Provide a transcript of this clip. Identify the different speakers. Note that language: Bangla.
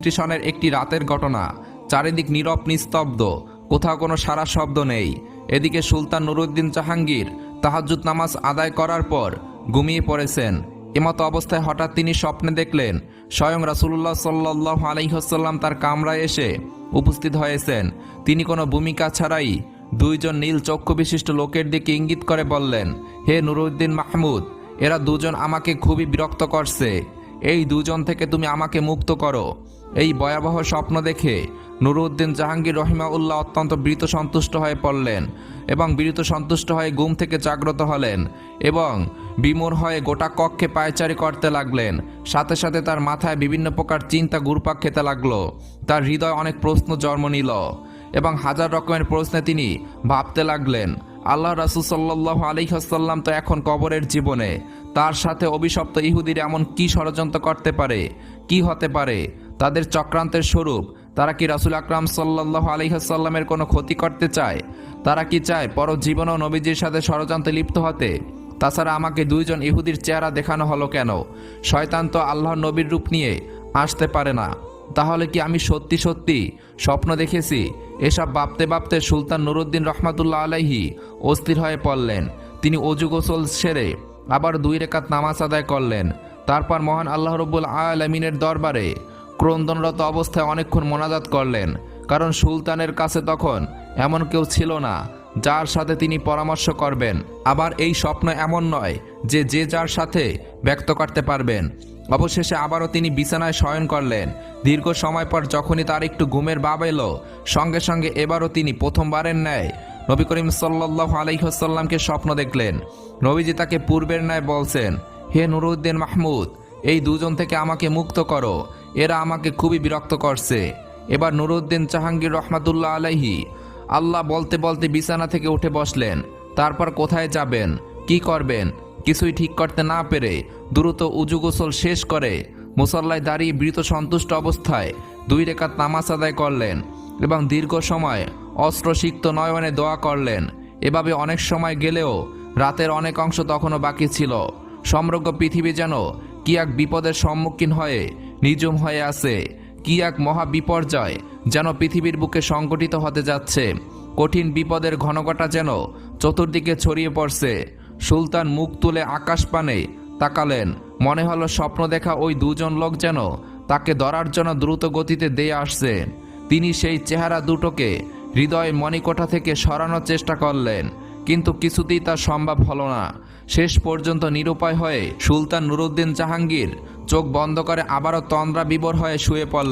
Speaker 1: স্টেশনের একটি রাতের ঘটনা। চারিদিক নীরব নিস্তব্ধ, কোথাও কোনো সারা শব্দ নেই। এদিকে সুলতান নুরউদ্দিন জাহাঙ্গীর তাহাজ্জুদ নামাজ আদায় করার পর ঘুমিয়ে পড়েছেন। এমতো অবস্থায় হঠাৎ তিনি স্বপ্নে দেখলেন স্বয়ং রাসূলুল্লাহ সাল্লাল্লাহু আলাইহি ওয়াসাল্লাম তার কামরায় এসে উপস্থিত হয়েছেন। তিনি কোনো ভূমিকা ছাড়াই দুইজন নীল চক্ষু বিশিষ্ট লোকের দিকে ইঙ্গিত করে বললেন, হে নুরউদ্দিন মাহমুদ, এরা দুজন আমাকে খুবই বিরক্ত করছে। এই দুজন থেকে তুমি আমাকে মুক্ত করো। এই ভয়াবহ স্বপ্ন দেখে নুরউদ্দিন জাহাঙ্গীর রহিমাউল্লাহ অত্যন্ত ভীত সন্তুষ্ট হয়ে পড়লেন এবং ভীত সন্তুষ্ট হয়ে ঘুম থেকে জাগ্রত হলেন এবং বিমূঢ় হয়ে গোটা কক্ষে পায়চারি করতে লাগলেন। সাথে সাথে তার মাথায় বিভিন্ন প্রকার চিন্তা ঘুরপাক খেতে লাগলো। তার হৃদয় অনেক প্রশ্ন জন্ম নিল এবং হাজার রকমের প্রশ্নে তিনি ভাবতে লাগলেন, আল্লাহ রাসূল সাল্লাল্লাহু আলাইহি ওয়াসাল্লাম তো এখন কবরের জীবনে, তার সাথে অভিশপ্ত ইহুদিরা এমন কি ষড়যন্ত্র করতে পারে, কি হতে পারে তাদের চক্রান্তের স্বরূপ? তারা কি রাসূল আকরাম সাল্লাল্লাহু আলাইহি ওয়াসাল্লামের কোনো ক্ষতি করতে চায়? তারা কি চায় পরজীবনেও নবীজির সাথে ষড়যন্ত্রে লিপ্ত হতে? তাছাড়া আমাকে দুইজন ইহুদির চেহারা দেখানো হলো কেন? শয়তান তো আল্লাহর নবীর রূপ নিয়ে আসতে পারে না। তাহলে কি আমি সত্যি সত্যি স্বপ্ন দেখেছি? এসব ভাবতে ভাবতে সুলতান নুরউদ্দিন রহমাতুল্লাহ আলাইহি অস্থির হয়ে পড়লেন। তিনি অজু গোসল সেরে আবার 2 রাকাত নামাজ আদায় করলেন। তারপর মহান আল্লাহ রাব্বুল আলামিনের দরবারে ক্রন্দনরত অবস্থায় অনেকক্ষণ মোনাজাত করলেন, কারণ সুলতানের কাছে তখন এমন কেউ ছিল না যার সাথে তিনি পরামর্শ করবেন। আবার এই স্বপ্ন এমন নয় যে যে যার সাথে ব্যক্ত করতে পারবেন। অবশেষে আবারও তিনি বিছানায় শয়ন করলেন। দীর্ঘ সময় পর যখনই তার একটু ঘুমের ভাব এলো, সঙ্গে সঙ্গে এবারও তিনি প্রথমবারের ন্যায় নবী করিম সাল্লাল্লাহু আলাইহি ওয়াসাল্লামকে স্বপ্ন দেখলেন। নবীজি তাকে পূর্বের ন্যায় বলছেন, হে নুরউদ্দিন মাহমুদ, এই দুজন থেকে আমাকে মুক্ত করো, এরা আমাকে খুবই বিরক্ত করছে। এবার নুরউদ্দিন জাহাঙ্গীর রহমাতুল্লাহ আলাইহি আল্লাহ বলতে বলতে বিছানা থেকে উঠে বসলেন। তারপর কোথায় যাবেন, কি করবেন কিছুই ঠিক করতে না পেরে দ্রুত উজু গোসল শেষ করে মুসল্লায় দাঁড়িয়ে ভীত সন্তুষ্ট অবস্থায় 2 রাকাত নামাজ আদায় করলেন এবং দীর্ঘ সময় অস্ত্রসিক্ত নয়নে দোয়া করলেন। এভাবে অনেক সময় গেলেও রাতের অনেক অংশ তখনও বাকি ছিল। সমগ্র পৃথিবী যেন কি এক বিপদের সম্মুখীন হয়ে নিঝুম হয়ে আছে। কি এক মহা বিপর্যয় যেন পৃথিবীর বুকে সংঘটিত হতে যাচ্ছে। কঠিন বিপদের ঘনঘটা যেন চতুর্দিকে ছড়িয়ে পড়ছে। সুলতান মুখ তুলে আকাশ পানে তাকালেন। মনে হলো স্বপ্ন দেখা ওই দুজন লোক যেন তাকে ধরার জন্য দ্রুত গতিতে দিয়ে আসছে। তিনি সেই চেহারা দুটোকে হৃদয় মণিকোঠা থেকে সরানোর চেষ্টা করলেন, কিন্তু কিছুতেই তা সম্ভব হলো না। শেষ পর্যন্ত নিরুপায় হয়ে সুলতান নুরউদ্দিন জাহাঙ্গীর চোখ বন্ধ করে আবারও তন্দ্রা বিভোর হয়ে শুয়ে পড়লেন।